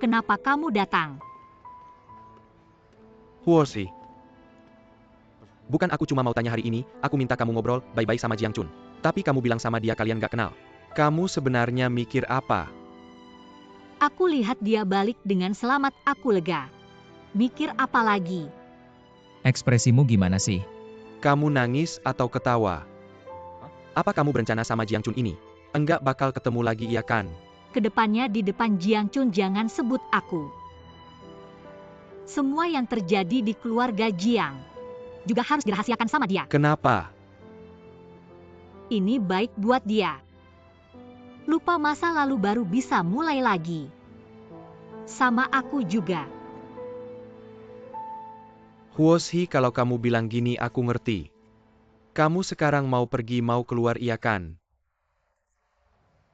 Kenapa kamu datang? Huoshi. Bukan aku cuma mau tanya hari ini, aku minta kamu ngobrol bye-bye sama Jiang Chun. Tapi kamu bilang sama dia kalian gak kenal. Kamu sebenarnya mikir apa? Aku lihat dia balik dengan selamat, aku lega. Mikir apa lagi? Ekspresimu gimana sih? Kamu nangis atau ketawa? Apa kamu berencana sama Jiang Chun ini? Enggak bakal ketemu lagi iya kan? Kedepannya di depan Jiang Chun jangan sebut aku. Semua yang terjadi di keluarga Jiang juga harus dirahasiakan sama dia. Kenapa? Ini baik buat dia. Lupa masa lalu baru bisa mulai lagi. Sama aku juga. Huoshi, kalau kamu bilang gini aku ngerti. Kamu sekarang mau pergi mau keluar iya kan?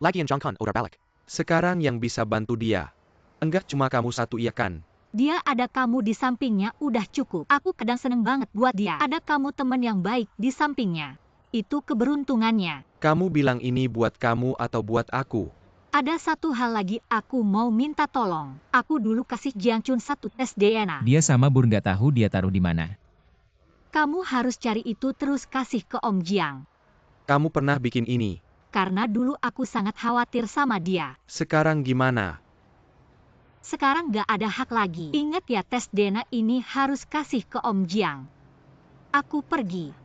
Lagian Zhang Kan udah balik. Sekarang yang bisa bantu dia. Enggak cuma kamu satu iya kan? Dia ada kamu di sampingnya udah cukup. Aku kadang seneng banget buat dia. Ada kamu teman yang baik di sampingnya. Itu keberuntungannya. Kamu bilang ini buat kamu atau buat aku? Ada satu hal lagi aku mau minta tolong. Aku dulu kasih Jiang Chun satu tes DNA. Dia sama Bur nggak tahu dia taruh di mana. Kamu harus cari itu terus kasih ke Om Jiang. Kamu pernah bikin ini. Karena dulu aku sangat khawatir sama dia. Sekarang gimana? Sekarang gak ada hak lagi. Ingat ya, tes DNA ini harus kasih ke Om Jiang. Aku pergi.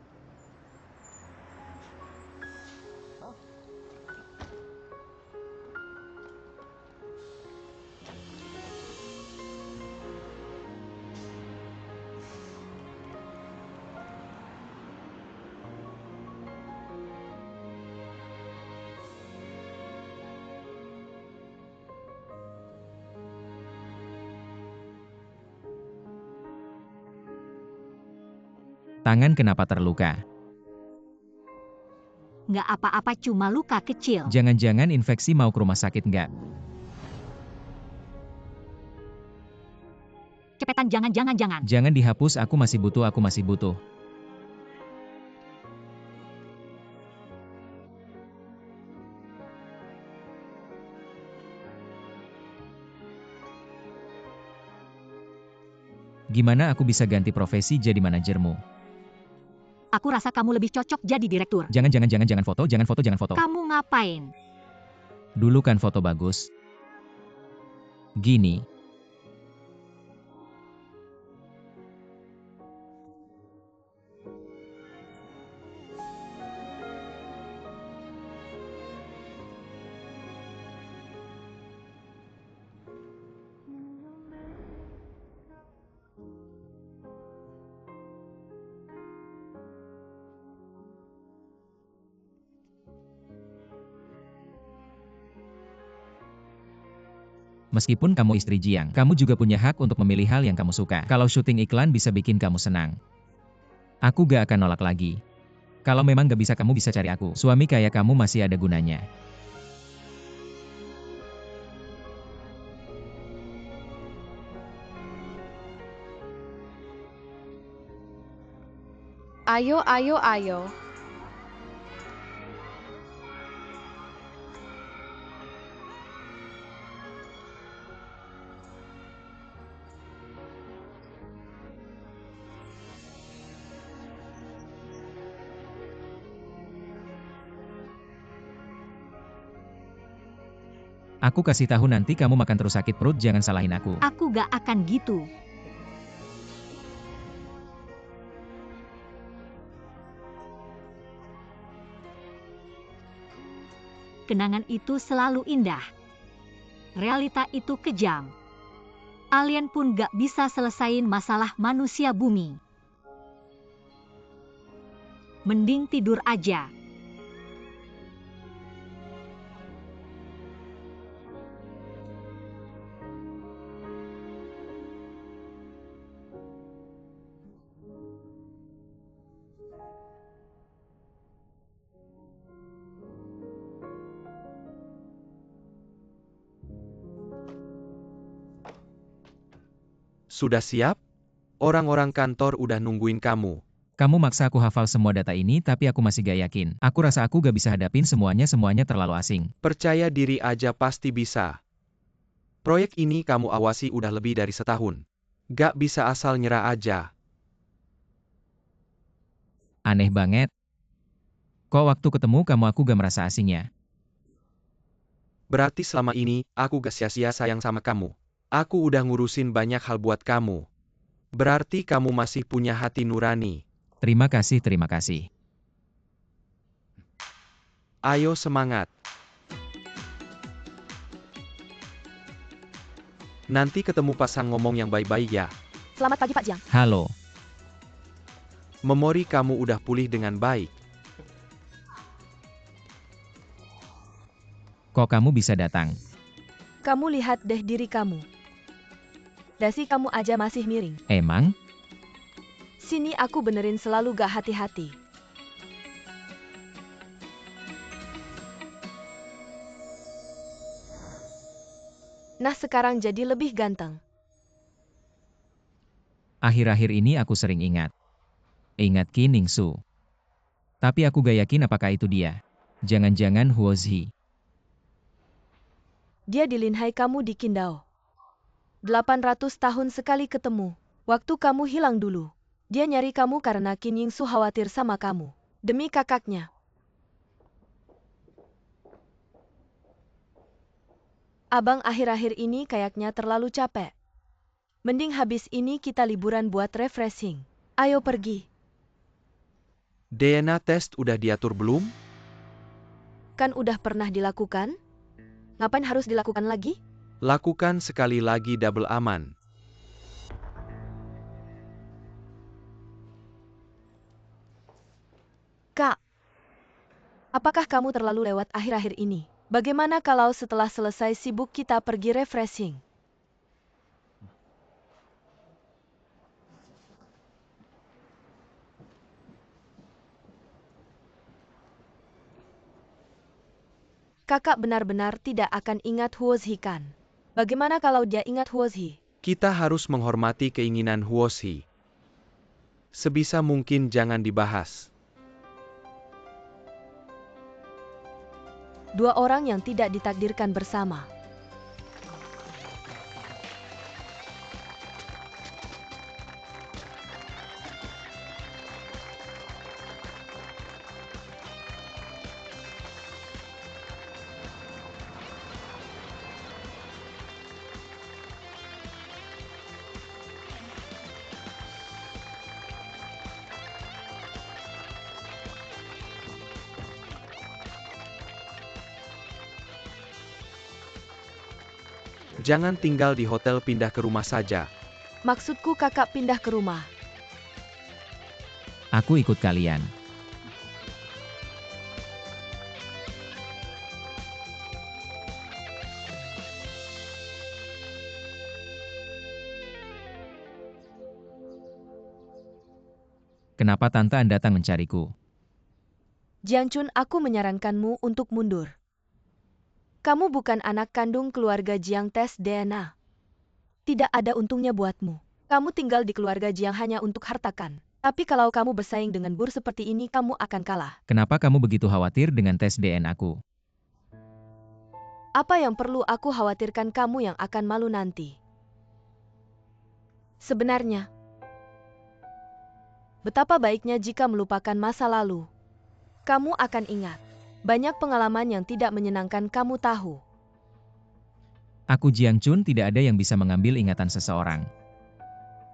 Tangan kenapa terluka? Nggak apa-apa, cuma luka kecil. Jangan-jangan infeksi mau ke rumah sakit nggak? Cepetan, jangan. Jangan dihapus, aku masih butuh. Gimana aku bisa ganti profesi jadi manajermu? Aku rasa kamu lebih cocok jadi direktur. Jangan foto. Kamu ngapain? Dulu kan foto bagus. Gini. Meskipun kamu istri Jiang, kamu juga punya hak untuk memilih hal yang kamu suka. Kalau syuting iklan bisa bikin kamu senang, aku gak akan nolak lagi. Kalau memang gak bisa, kamu bisa cari aku. Suami kayak kamu masih ada gunanya. Ayo. Aku kasih tahu nanti kamu makan terus sakit perut, jangan salahin aku. Aku gak akan gitu. Kenangan itu selalu indah. Realita itu kejam. Alien pun gak bisa selesain masalah manusia bumi. Mending tidur aja. Sudah siap? Orang-orang kantor udah nungguin kamu. Kamu maksa aku hafal semua data ini tapi aku masih gak yakin. Aku rasa aku gak bisa hadapin semuanya terlalu asing. Percaya diri aja pasti bisa. Proyek ini kamu awasi udah lebih dari setahun. Gak bisa asal nyerah aja. Aneh banget. Kok waktu ketemu kamu aku gak merasa asing ya? Berarti selama ini, aku gak sia-sia sayang sama kamu. Aku udah ngurusin banyak hal buat kamu. Berarti kamu masih punya hati nurani. Terima kasih, terima kasih. Ayo semangat. Nanti ketemu pasang ngomong yang baik-baik ya. Selamat pagi Pak Jiang. Halo. Memori kamu udah pulih dengan baik. Kok kamu bisa datang? Kamu lihat deh diri kamu. Dasi kamu aja masih miring. Emang? Sini aku benerin selalu gak hati-hati. Nah sekarang jadi lebih ganteng. Akhir-akhir ini aku sering ingat. Ingat Qin Ningsu. Tapi aku gak yakin apakah itu dia. Jangan-jangan Huozhi. Dia di Linhai kamu di Qingdao. 800 tahun sekali ketemu. Waktu kamu hilang dulu. Dia nyari kamu karena Qin Yingsu khawatir sama kamu. Demi kakaknya. Abang akhir-akhir ini kayaknya terlalu capek. Mending habis ini kita liburan buat refreshing. Ayo pergi. DNA test udah diatur belum? Kan udah pernah dilakukan? Ngapain harus dilakukan lagi? Lakukan sekali lagi double aman. Kak, apakah kamu terlalu lewat akhir-akhir ini? Bagaimana kalau setelah selesai sibuk kita pergi refreshing? Kakak benar-benar tidak akan ingat Huozhi kan? Bagaimana kalau dia ingat Huozhi? Kita harus menghormati keinginan Huozhi. Sebisa mungkin jangan dibahas. Dua orang yang tidak ditakdirkan bersama. Jangan tinggal di hotel, pindah ke rumah saja. Maksudku kakak pindah ke rumah. Aku ikut kalian. Kenapa Tante Anda datang mencariku? Jiang Chun, aku menyarankanmu untuk mundur. Kamu bukan anak kandung keluarga Jiang tes DNA. Tidak ada untungnya buatmu. Kamu tinggal di keluarga Jiang hanya untuk harta kan. Tapi kalau kamu bersaing dengan Bur seperti ini, kamu akan kalah. Kenapa kamu begitu khawatir dengan tes DNA aku? Apa yang perlu aku khawatirkan, kamu yang akan malu nanti. Sebenarnya, betapa baiknya jika melupakan masa lalu. Kamu akan ingat. Banyak pengalaman yang tidak menyenangkan kamu tahu. Aku Jiang Chun, tidak ada yang bisa mengambil ingatan seseorang.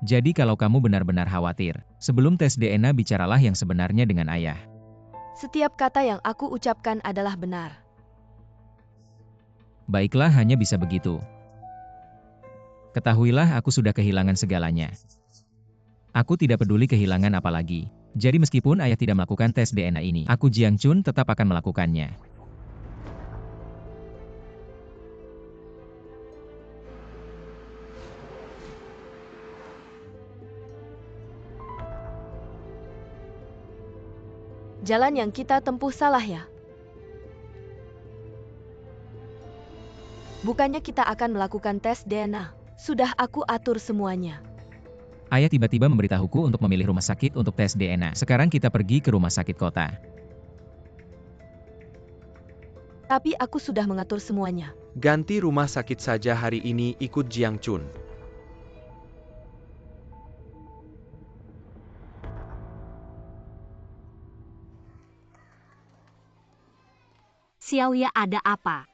Jadi kalau kamu benar-benar khawatir, sebelum tes DNA bicaralah yang sebenarnya dengan ayah. Setiap kata yang aku ucapkan adalah benar. Baiklah, hanya bisa begitu. Ketahuilah aku sudah kehilangan segalanya. Aku tidak peduli kehilangan apa lagi. Jadi meskipun ayah tidak melakukan tes DNA ini, aku Jiang Chun tetap akan melakukannya. Jalan yang kita tempuh salah ya? Bukannya kita akan melakukan tes DNA. Sudah aku atur semuanya. Ayah tiba-tiba memberitahuku untuk memilih rumah sakit untuk tes DNA. Sekarang kita pergi ke rumah sakit kota. Tapi aku sudah mengatur semuanya. Ganti rumah sakit saja hari ini ikut Jiang Chun. Xiaoya, ada apa?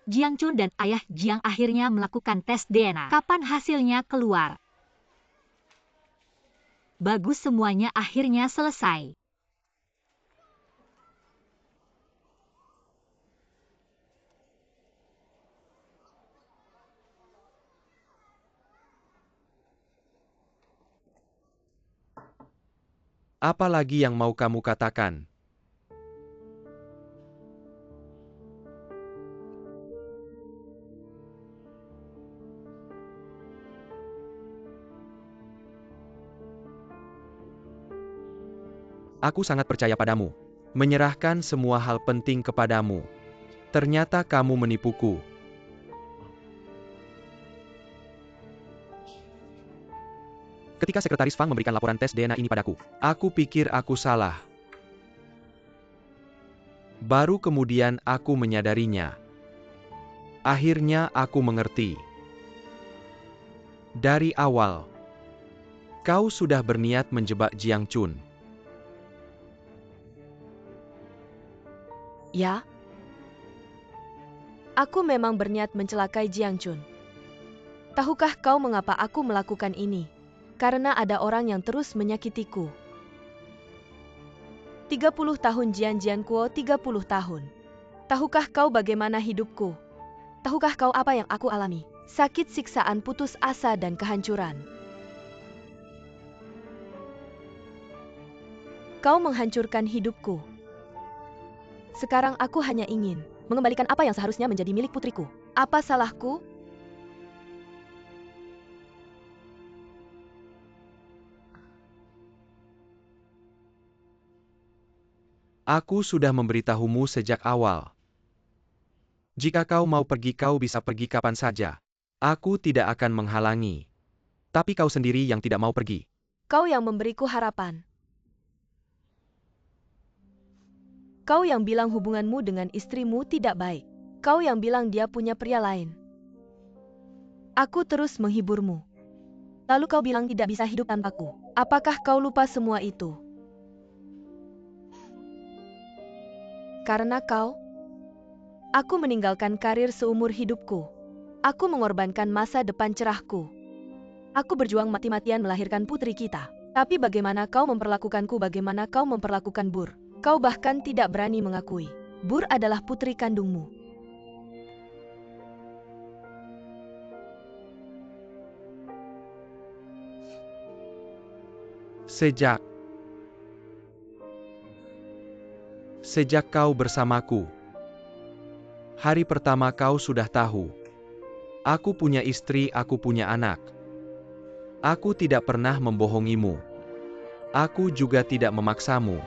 Jiang Chun dan ayah Jiang akhirnya melakukan tes DNA. Kapan hasilnya keluar? Bagus, semuanya akhirnya selesai. Apa lagi yang mau kamu katakan? Aku sangat percaya padamu. Menyerahkan semua hal penting kepadamu. Ternyata kamu menipuku. Ketika Sekretaris Fang memberikan laporan tes DNA ini padaku, aku pikir aku salah. Baru kemudian aku menyadarinya. Akhirnya aku mengerti. Dari awal, kau sudah berniat menjebak Jiang Chun. Ya? Aku memang berniat mencelakai Jiang Chun. Tahukah kau mengapa aku melakukan ini? Karena ada orang yang terus menyakitiku. 30 tahun Jian Kuo, 30 tahun. Tahukah kau bagaimana hidupku? Tahukah kau apa yang aku alami? Sakit, siksaan, putus asa, dan kehancuran. Kau menghancurkan hidupku. Sekarang aku hanya ingin mengembalikan apa yang seharusnya menjadi milik putriku. Apa salahku? Aku sudah memberitahumu sejak awal. Jika kau mau pergi, kau bisa pergi kapan saja. Aku tidak akan menghalangi. Tapi kau sendiri yang tidak mau pergi. Kau yang memberiku harapan. Kau yang bilang hubunganmu dengan istrimu tidak baik. Kau yang bilang dia punya pria lain. Aku terus menghiburmu. Lalu kau bilang tidak bisa hidup tanpaku. Apakah kau lupa semua itu? Karena kau, aku meninggalkan karir seumur hidupku. Aku mengorbankan masa depan cerahku. Aku berjuang mati-matian melahirkan putri kita. Tapi bagaimana kau memperlakukanku, bagaimana kau memperlakukan Bur? Kau bahkan tidak berani mengakui. Bur adalah putri kandungmu. Sejak kau bersamaku, hari pertama kau sudah tahu. Aku punya istri, aku punya anak. Aku tidak pernah membohongimu. Aku juga tidak memaksamu.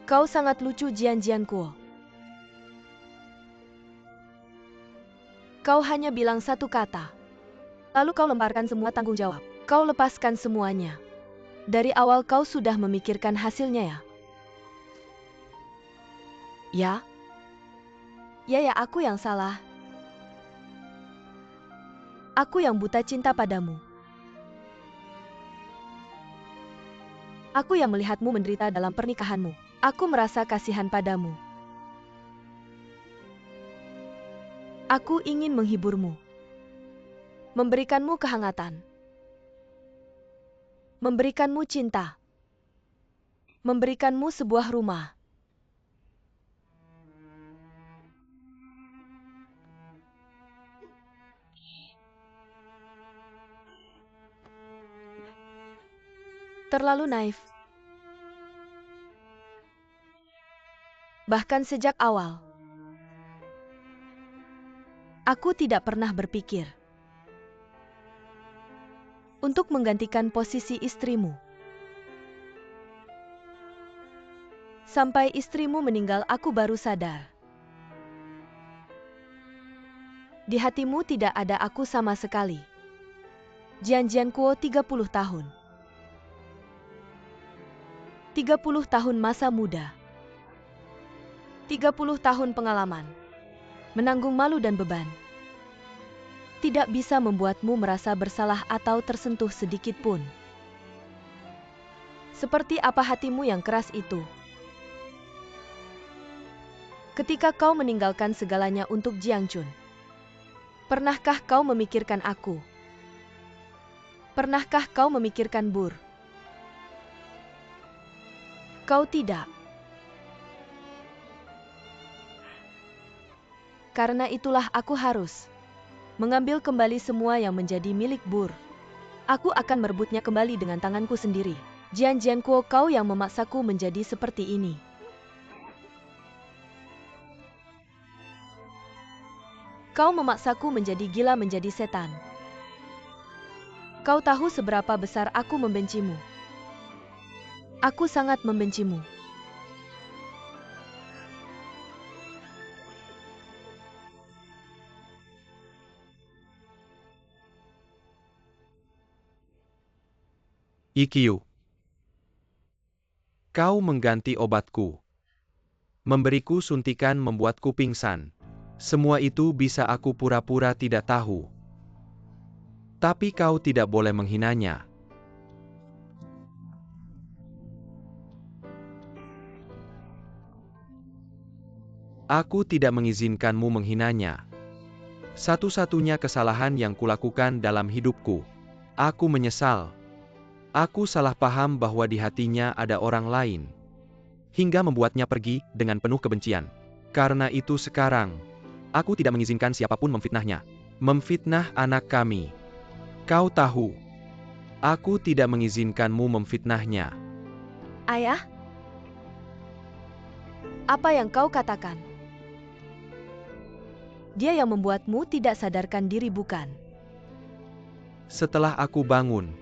Kau sangat lucu, Jian Kuo. Kau hanya bilang satu kata. Lalu kau lemparkan semua tanggung jawab. Kau lepaskan semuanya. Dari awal kau sudah memikirkan hasilnya ya? Ya, aku yang salah. Aku yang buta cinta padamu. Aku yang melihatmu menderita dalam pernikahanmu. Aku merasa kasihan padamu. Aku ingin menghiburmu. Memberikanmu kehangatan. Memberikanmu cinta. Memberikanmu sebuah rumah. Terlalu naif. Bahkan sejak awal, aku tidak pernah berpikir untuk menggantikan posisi istrimu. Sampai istrimu meninggal aku baru sadar. Di hatimu tidak ada aku sama sekali. Jian Jiankuo 30 tahun. 30 tahun masa muda. 30 tahun pengalaman. Menanggung malu dan beban. Tidak bisa membuatmu merasa bersalah atau tersentuh sedikit pun. Seperti apa hatimu yang keras itu? Ketika kau meninggalkan segalanya untuk Jiangchun, pernahkah kau memikirkan aku? Pernahkah kau memikirkan Bur? Kau tidak. Karena itulah aku harus mengambil kembali semua yang menjadi milik Bur. Aku akan merebutnya kembali dengan tanganku sendiri. Jian Jiankuo, kau yang memaksaku menjadi seperti ini. Kau memaksaku menjadi gila, menjadi setan. Kau tahu seberapa besar aku membencimu. Aku sangat membencimu. IQ. Kau mengganti obatku. Memberiku suntikan membuatku pingsan. Semua itu bisa aku pura-pura tidak tahu. Tapi kau tidak boleh menghinanya. Aku tidak mengizinkanmu menghinanya. Satu-satunya kesalahan yang kulakukan dalam hidupku. Aku menyesal. Aku salah paham bahwa di hatinya ada orang lain. Hingga membuatnya pergi dengan penuh kebencian. Karena itu sekarang, aku tidak mengizinkan siapapun memfitnahnya. Memfitnah anak kami. Kau tahu, aku tidak mengizinkanmu memfitnahnya. Ayah? Apa yang kau katakan? Dia yang membuatmu tidak sadarkan diri, bukan? Setelah aku bangun,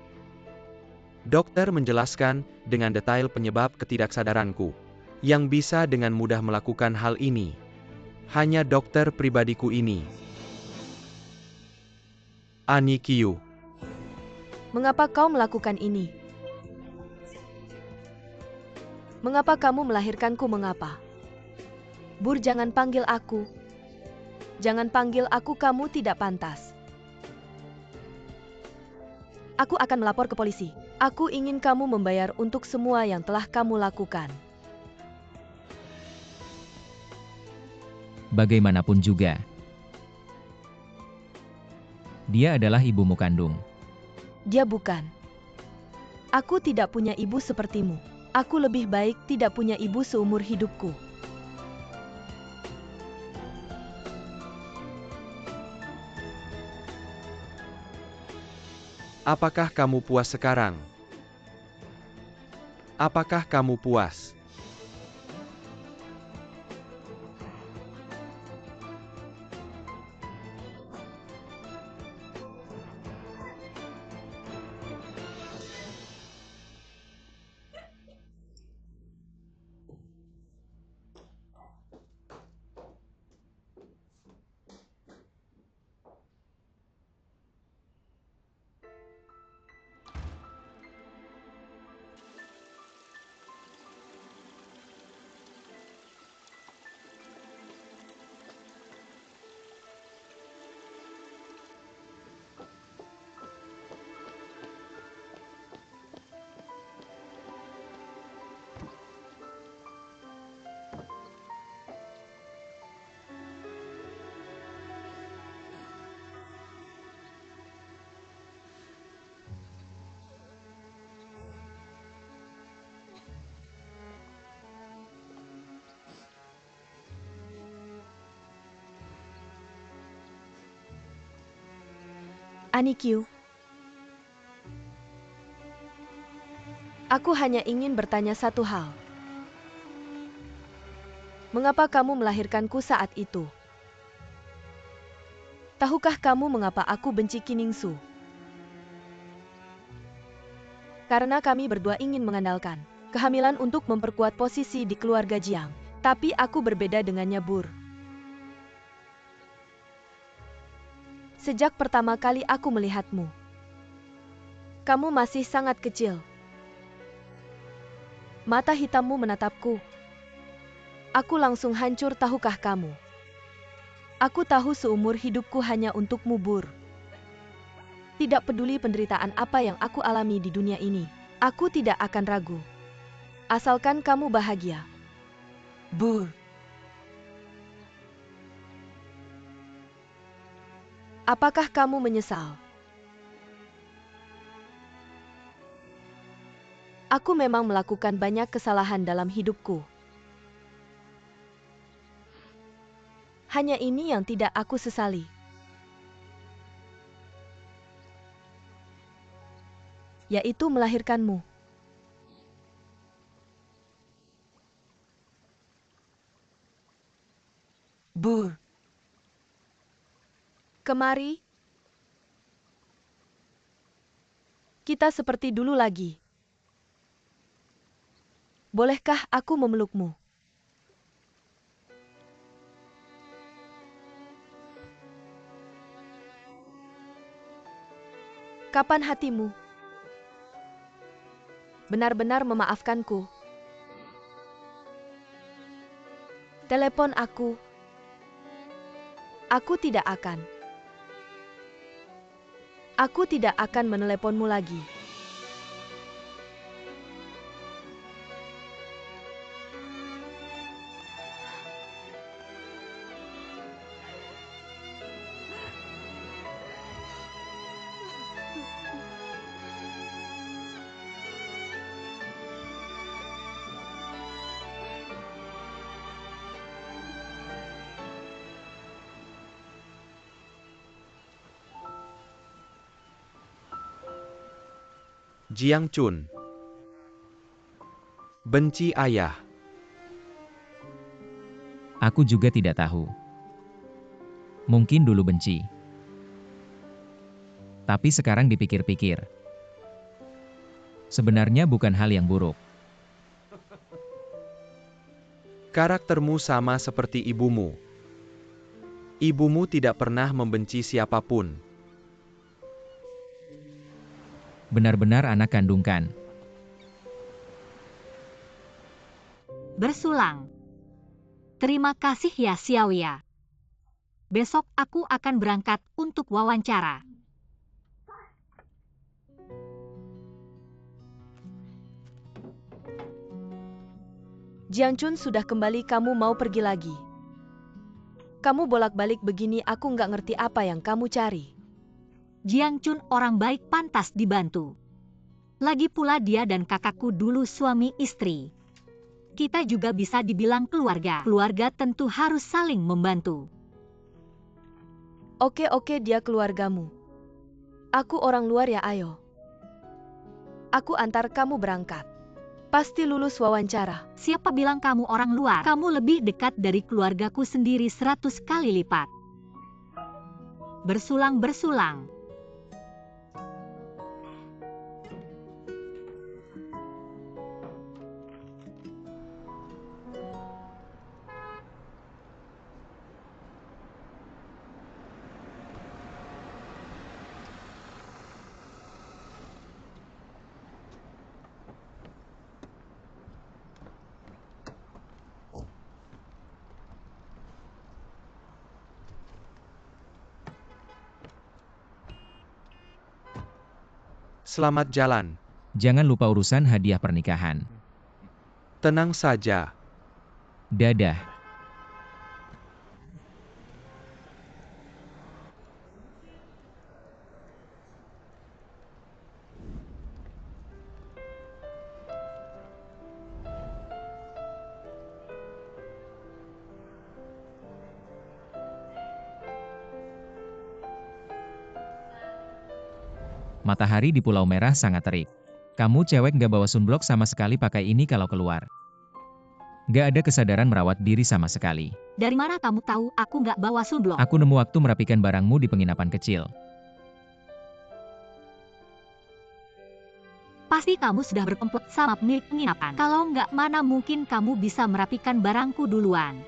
dokter menjelaskan dengan detail penyebab ketidaksadaranku. Yang bisa dengan mudah melakukan hal ini hanya dokter pribadiku ini. Annie Qiu. Mengapa kau melakukan ini? Mengapa kamu melahirkanku? Mengapa? Bur, jangan panggil aku. Jangan panggil aku, kamu tidak pantas. Aku akan melapor ke polisi. Aku ingin kamu membayar untuk semua yang telah kamu lakukan. Bagaimanapun juga, dia adalah ibumu kandung. Dia bukan. Aku tidak punya ibu sepertimu. Aku lebih baik tidak punya ibu seumur hidupku. Apakah kamu puas sekarang? Apakah kamu puas? Annie Qiu. Aku hanya ingin bertanya satu hal. Mengapa kamu melahirkanku saat itu? Tahukah kamu mengapa aku benci Qiningsu? Karena kami berdua ingin mengandalkan kehamilan untuk memperkuat posisi di keluarga Jiang. Tapi aku berbeda dengannya, Bur. Sejak pertama kali aku melihatmu, kamu masih sangat kecil. Mata hitammu menatapku. Aku langsung hancur, tahukah kamu? Aku tahu seumur hidupku hanya untukmu, Bur. Tidak peduli penderitaan apa yang aku alami di dunia ini, aku tidak akan ragu. Asalkan kamu bahagia. Bur. Apakah kamu menyesal? Aku memang melakukan banyak kesalahan dalam hidupku. Hanya ini yang tidak aku sesali. Yaitu melahirkanmu. Bur. Kemari. Kita seperti dulu lagi. Bolehkah aku memelukmu? Kapan hatimu benar-benar memaafkanku? Telepon aku. Aku tidak akan meneleponmu lagi. Jiang Chun. Benci ayah. Aku juga tidak tahu. Mungkin dulu benci. Tapi sekarang dipikir-pikir, sebenarnya bukan hal yang buruk. Karaktermu sama seperti ibumu. Ibumu tidak pernah membenci siapapun. Benar-benar anak kandungkan. Bersulang. Terima kasih ya Xiaoya. Besok aku akan berangkat untuk wawancara. Jiang Chun sudah kembali, kamu mau pergi lagi? Kamu bolak-balik begini, aku nggak ngerti apa yang kamu cari. Jiang Chun orang baik, pantas dibantu. Lagi pula dia dan kakakku dulu suami istri. Kita juga bisa dibilang keluarga. Keluarga tentu harus saling membantu. Oke, dia keluargamu. Aku orang luar ya, ayo. Aku antar kamu berangkat. Pasti lulus wawancara. Siapa bilang kamu orang luar? Kamu lebih dekat dari keluargaku sendiri 100 kali lipat. Bersulang. Selamat jalan. Jangan lupa urusan hadiah pernikahan. Tenang saja. Dadah. Matahari di Pulau Merah sangat terik. Kamu cewek gak bawa sunblock sama sekali, pakai ini kalau keluar. Gak ada kesadaran merawat diri sama sekali. Dari mana kamu tahu aku nggak bawa sunblock? Aku nemu waktu merapikan barangmu di penginapan kecil. Pas Pasti kamu sudah berkomplot sama pemilik penginapan. Kalau nggak, mana mungkin kamu bisa merapikan barangku duluan.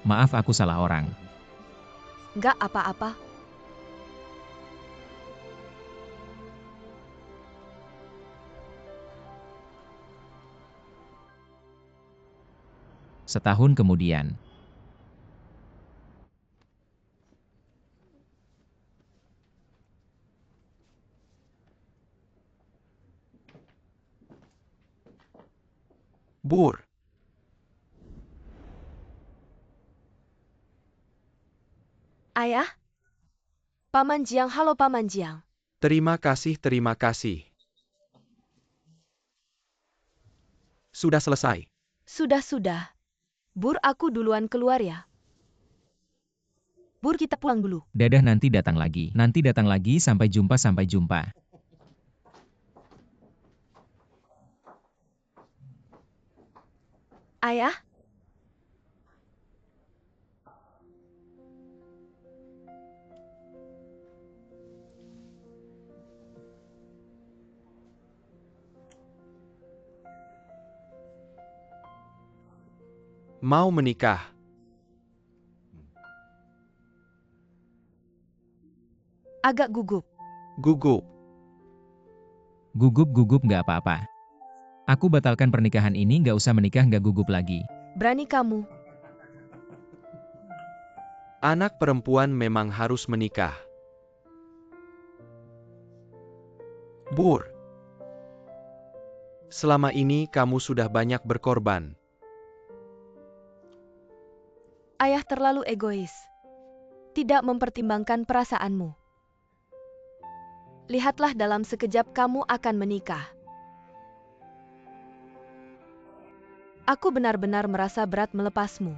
Maaf, aku salah orang. Nggak apa-apa. Setahun kemudian. Bur, Ayah? Paman Jiang, halo Paman Jiang. terima kasih, terima kasih. Sudah selesai. Sudah. Bur, aku duluan keluar ya. Bur, kita pulang dulu. Dadah, nanti datang lagi. Nanti datang lagi, sampai jumpa, sampai jumpa. Ayah? Mau menikah. Agak gugup. Gugup. Gugup nggak apa-apa. Aku batalkan pernikahan ini, nggak usah menikah, nggak gugup lagi. Berani kamu. Anak perempuan memang harus menikah. Bur, selama ini kamu sudah banyak berkorban. Ayah terlalu egois. Tidak mempertimbangkan perasaanmu. Lihatlah, dalam sekejap kamu akan menikah. Aku benar-benar merasa berat melepasmu.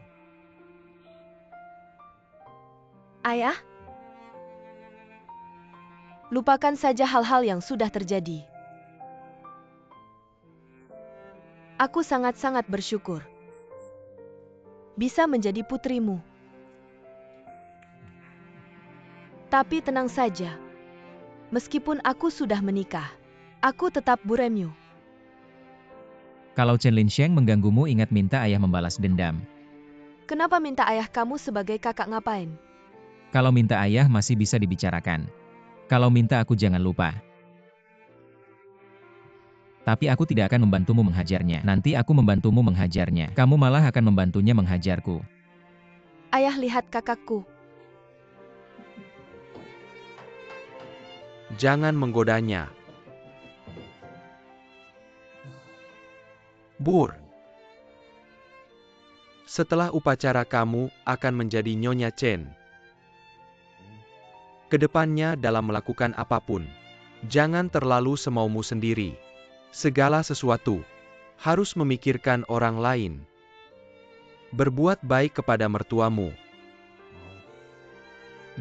Ayah? Lupakan saja hal-hal yang sudah terjadi. Aku sangat-sangat bersyukur bisa menjadi putrimu. Tapi tenang saja. Meskipun aku sudah menikah, aku tetap Buremyu. Kalau Chen Linsheng mengganggumu, ingat minta ayah membalas dendam. Kenapa minta ayah kamu sebagai kakak ngapain? Kalau minta ayah masih bisa dibicarakan. Kalau minta aku jangan lupa. Tapi aku tidak akan membantumu menghajarnya. Nanti aku membantumu menghajarnya. Kamu malah akan membantunya menghajarku. Ayah, lihat kakakku. Jangan menggodanya. Bur, setelah upacara kamu akan menjadi Nyonya Chen. Kedepannya dalam melakukan apapun, jangan terlalu semaumu sendiri. Segala sesuatu harus memikirkan orang lain. Berbuat baik kepada mertuamu.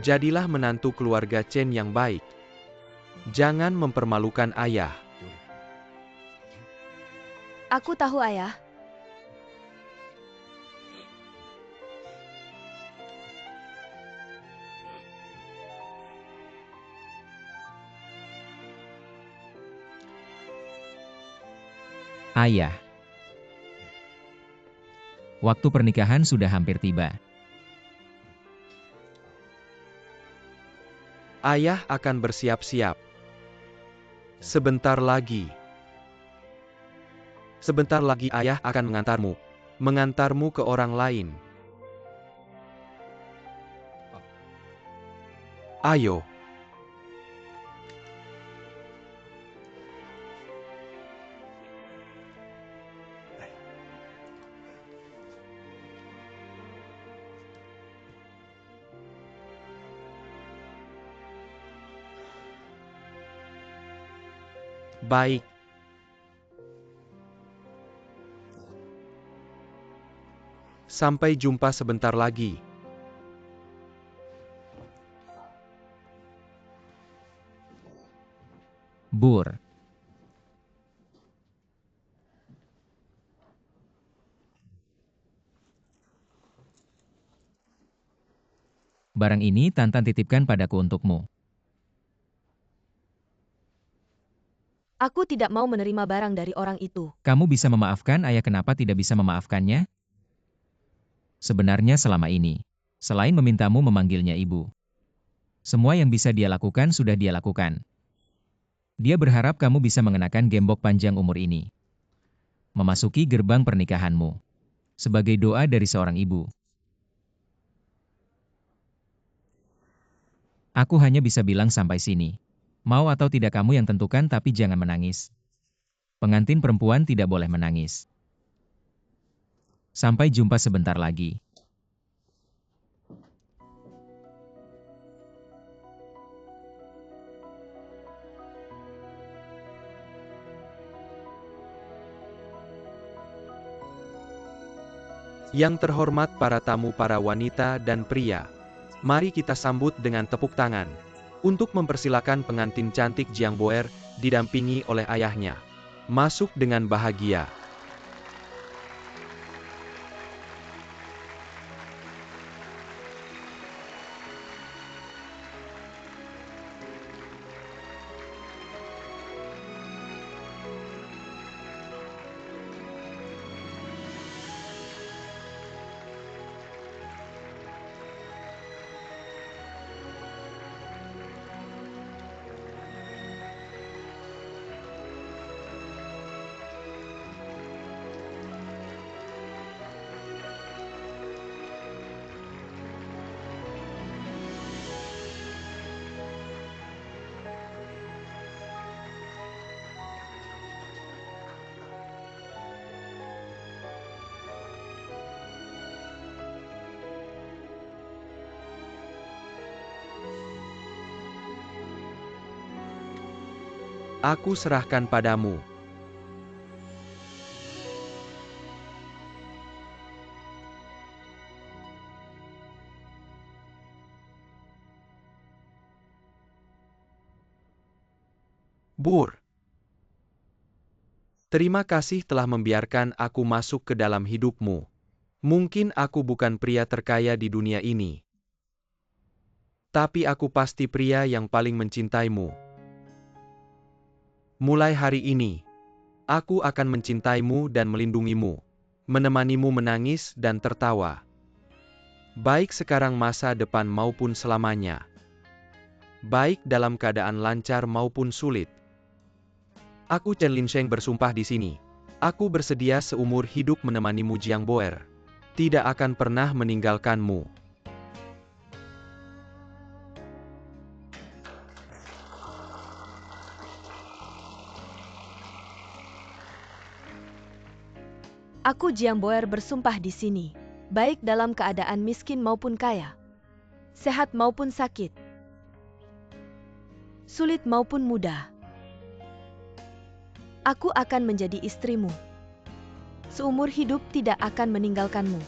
Jadilah menantu keluarga Chen yang baik. Jangan mempermalukan ayah. Aku tahu, ayah. Ayah. Waktu pernikahan sudah hampir tiba. Ayah akan bersiap-siap. Sebentar lagi. Sebentar lagi ayah akan mengantarmu. Mengantarmu ke orang lain. Ayo. Baik. Sampai jumpa sebentar lagi. Bur. Barang ini Tantan titipkan padaku untukmu. Aku tidak mau menerima barang dari orang itu. Kamu bisa memaafkan ayah, kenapa tidak bisa memaafkannya? Sebenarnya selama ini, selain memintamu memanggilnya ibu, semua yang bisa dia lakukan sudah dia lakukan. Dia berharap kamu bisa mengenakan gembok panjang umur ini, memasuki gerbang pernikahanmu, sebagai doa dari seorang ibu. Aku hanya bisa bilang sampai sini. Mau atau tidak kamu yang tentukan, tapi jangan menangis. Pengantin perempuan tidak boleh menangis. Sampai jumpa sebentar lagi. Yang terhormat para tamu, para wanita dan pria, mari kita sambut dengan tepuk tangan untuk mempersilakan pengantin cantik Jiang Boer didampingi oleh ayahnya masuk dengan bahagia. Aku serahkan padamu. Bur. Terima kasih telah membiarkan aku masuk ke dalam hidupmu. Mungkin aku bukan pria terkaya di dunia ini, tapi aku pasti pria yang paling mencintaimu. Mulai hari ini, aku akan mencintaimu dan melindungimu, menemanimu menangis dan tertawa, baik sekarang, masa depan maupun selamanya, baik dalam keadaan lancar maupun sulit. Aku Chen Linsheng bersumpah di sini. Aku bersedia seumur hidup menemanimu Jiang Boer. Tidak akan pernah meninggalkanmu. Aku Jiang Boer bersumpah di sini, baik dalam keadaan miskin maupun kaya, sehat maupun sakit, sulit maupun mudah. Aku akan menjadi istrimu. Seumur hidup tidak akan meninggalkanmu.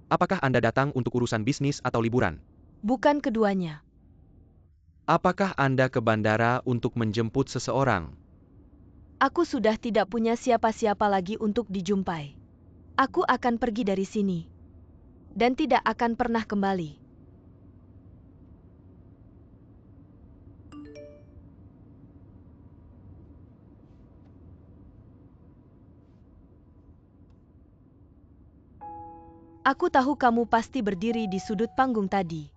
Apakah Anda datang untuk urusan bisnis atau liburan? Bukan keduanya. Apakah Anda ke bandara untuk menjemput seseorang? Aku sudah tidak punya siapa-siapa lagi untuk dijumpai. Aku akan pergi dari sini. Dan tidak akan pernah kembali. Aku tahu kamu pasti berdiri di sudut panggung tadi.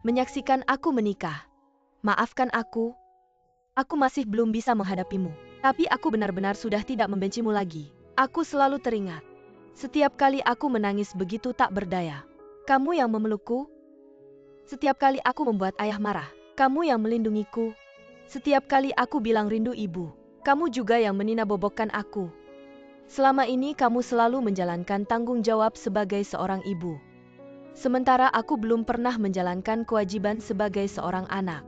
Menyaksikan aku menikah. Maafkan aku. Aku masih belum bisa menghadapimu. Tapi aku benar-benar sudah tidak membencimu lagi. Aku selalu teringat. Setiap kali aku menangis begitu tak berdaya. Kamu yang memelukku. Setiap kali aku membuat ayah marah. Kamu yang melindungiku. Setiap kali aku bilang rindu ibu. Kamu juga yang menina-bobokkan aku. Selama ini kamu selalu menjalankan tanggung jawab sebagai seorang ibu. Sementara aku belum pernah menjalankan kewajiban sebagai seorang anak.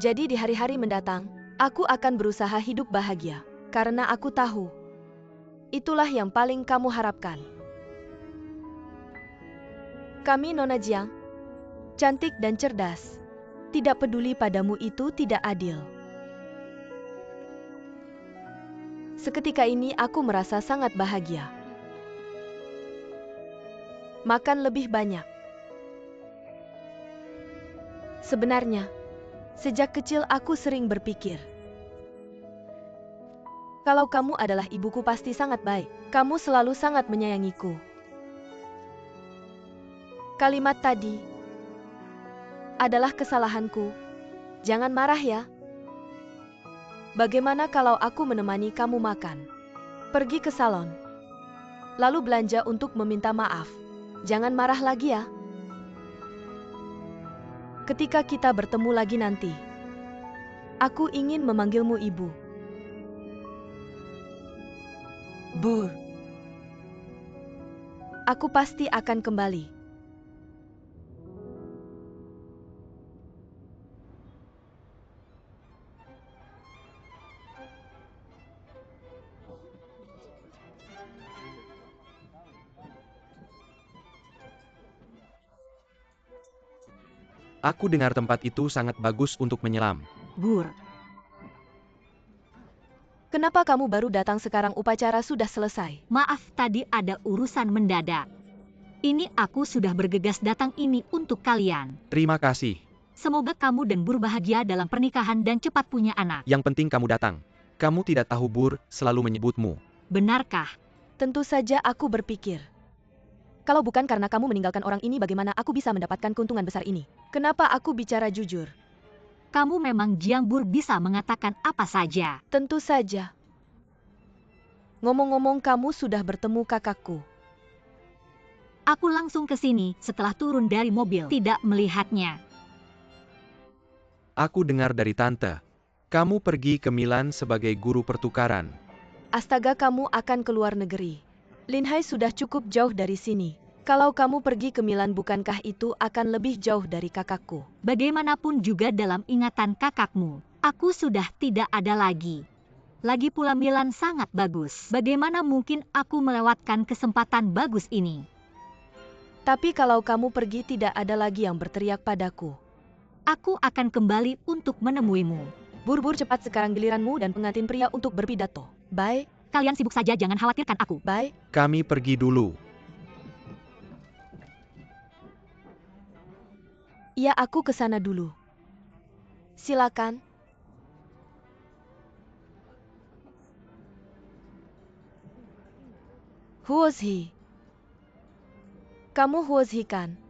Jadi di hari-hari mendatang, aku akan berusaha hidup bahagia. Karena aku tahu, itulah yang paling kamu harapkan. Kami Nona Jiang, cantik dan cerdas. Tidak peduli padamu itu tidak adil. Seketika ini aku merasa sangat bahagia. Makan lebih banyak. Sebenarnya, sejak kecil aku sering berpikir, kalau kamu adalah ibuku pasti sangat baik. Kamu selalu sangat menyayangiku. Kalimat tadi adalah kesalahanku. Jangan marah ya. Bagaimana kalau aku menemani kamu makan? Pergi ke salon. Lalu belanja untuk meminta maaf. Jangan marah lagi ya. Ketika kita bertemu lagi nanti, aku ingin memanggilmu ibu. Bur. Aku pasti akan kembali. Aku dengar tempat itu sangat bagus untuk menyelam. Bur, Kenapa kamu baru datang sekarang upacara sudah selesai? maaf tadi ada urusan mendadak. Ini aku sudah bergegas datang ini untuk kalian. Terima kasih. Semoga kamu dan Bur bahagia dalam pernikahan dan cepat punya anak. Yang penting kamu datang. Kamu tidak tahu Bur selalu menyebutmu. Benarkah? Tentu saja aku berpikir. Kalau bukan karena kamu meninggalkan orang ini, bagaimana aku bisa mendapatkan keuntungan besar ini? Kenapa aku bicara jujur? Kamu memang Jiang Bur bisa mengatakan apa saja. Tentu saja. Ngomong-ngomong, kamu sudah bertemu kakakku. Aku langsung ke sini setelah turun dari mobil, tidak melihatnya. Aku dengar dari tante. Kamu pergi ke Milan sebagai guru pertukaran. Astaga, kamu akan ke luar negeri. Linhai sudah cukup jauh dari sini. Kalau kamu pergi ke Milan, bukankah itu akan lebih jauh dari kakakku? Bagaimanapun juga dalam ingatan kakakmu, aku sudah tidak ada lagi. Lagi pula Milan sangat bagus. Bagaimana mungkin aku melewatkan kesempatan bagus ini? Tapi kalau kamu pergi, tidak ada lagi yang berteriak padaku. Aku akan kembali untuk menemuimu. Bur-bur, cepat, sekarang giliranmu dan pengantin pria untuk berpidato. Bye, Kalian sibuk saja, jangan khawatirkan aku. bye. Kami pergi dulu. Iya, aku ke sana dulu. Silakan. Who was he? Kamu Who was he kan?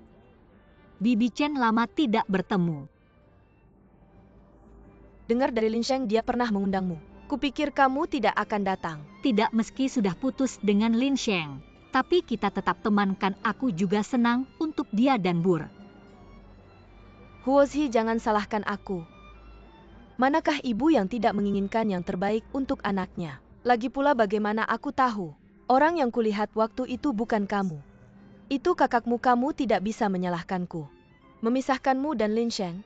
Bibi Chen lama tidak bertemu. Dengar dari Lin Sheng dia pernah mengundangmu. Kupikir kamu tidak akan datang. Tidak, meski sudah putus dengan Lin Sheng. Tapi kita tetap temankan, aku juga senang untuk dia dan Bur. Who was he, jangan salahkan aku. Manakah ibu yang tidak menginginkan yang terbaik untuk anaknya? Lagi pula bagaimana aku tahu? Orang yang kulihat waktu itu bukan kamu. Itu kakakmu, kamu tidak bisa menyalahkanku. Memisahkanmu dan Lin Sheng.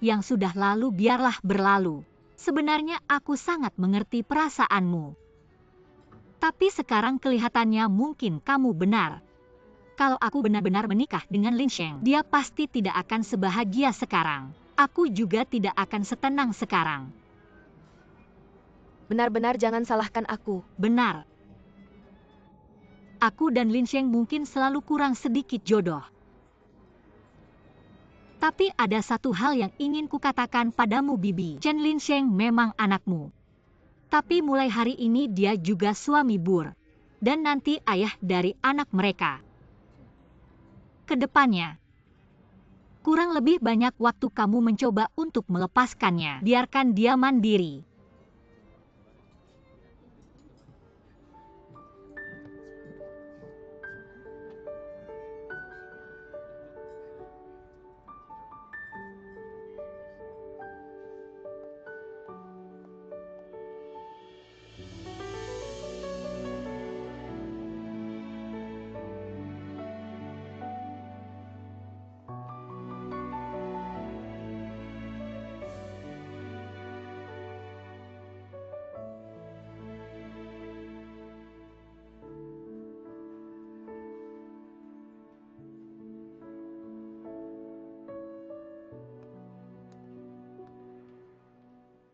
Yang sudah lalu biarlah berlalu. Sebenarnya aku sangat mengerti perasaanmu. Tapi sekarang kelihatannya mungkin kamu benar. Kalau aku benar-benar menikah dengan Lin Sheng, dia pasti tidak akan sebahagia sekarang. Aku juga tidak akan setenang sekarang. Benar-benar jangan salahkan aku. Benar. Aku dan Lin Sheng mungkin selalu kurang sedikit jodoh. Tapi ada satu hal yang ingin kukatakan padamu, Bibi. Chen Lin Sheng memang anakmu. Tapi mulai hari ini dia juga suami Bur. Dan nanti ayah dari anak mereka. Kedepannya, kurang lebih banyak waktu kamu mencoba untuk melepaskannya. Biarkan dia mandiri.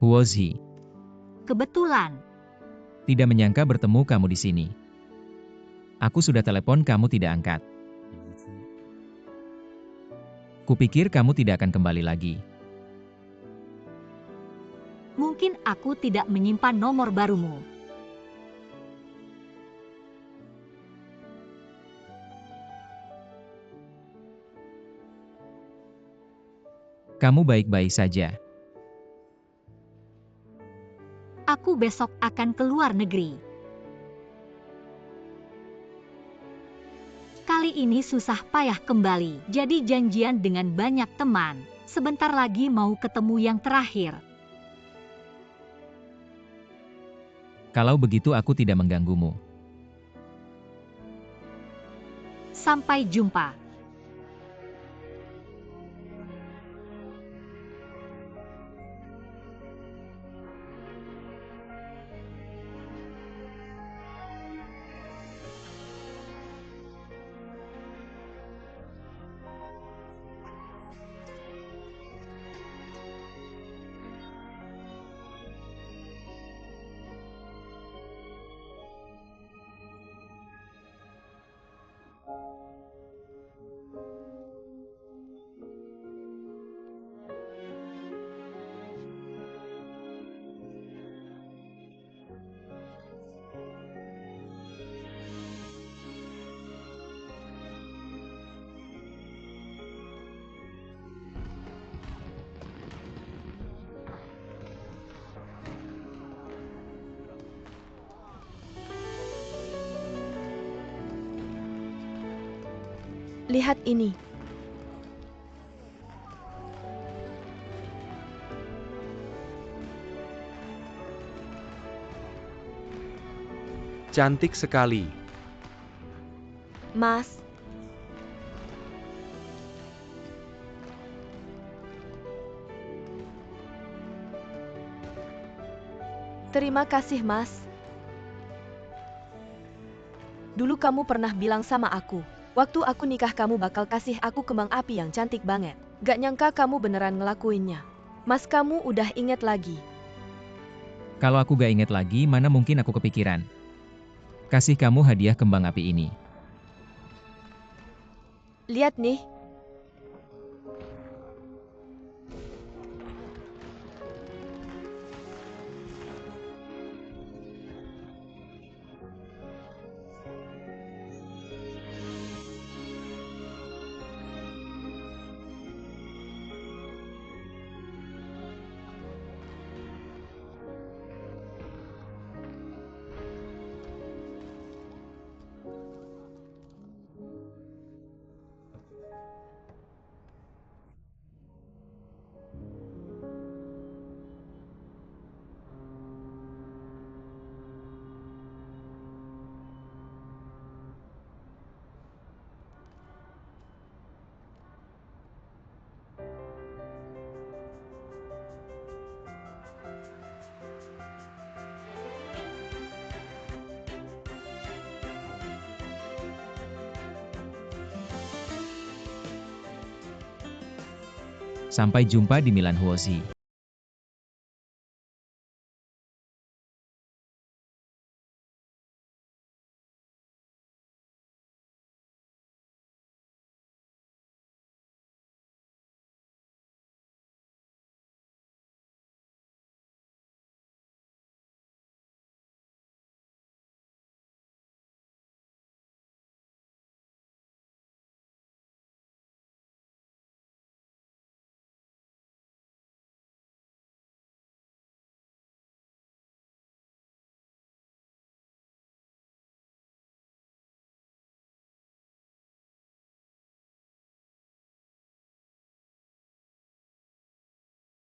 Who was he? Kebetulan. Tidak menyangka bertemu kamu di sini. Aku sudah telepon kamu tidak angkat. Kupikir kamu tidak akan kembali lagi. Mungkin aku tidak menyimpan nomor barumu. Kamu baik-baik saja. Aku besok akan keluar negeri. Kali ini susah payah kembali, jadi janjian dengan banyak teman. Sebentar lagi mau ketemu yang terakhir. Kalau begitu aku tidak mengganggumu. Sampai jumpa. Lihat ini. Cantik sekali. Mas, terima kasih, Mas. Dulu kamu pernah bilang sama aku, waktu aku nikah kamu bakal kasih aku kembang api yang cantik banget. Gak nyangka kamu beneran ngelakuinnya. Mas, kamu udah inget lagi. Kalau aku gak ingat lagi, mana mungkin aku kepikiran. Kasih kamu hadiah kembang api ini. Lihat nih. Sampai jumpa di Milan Huosi.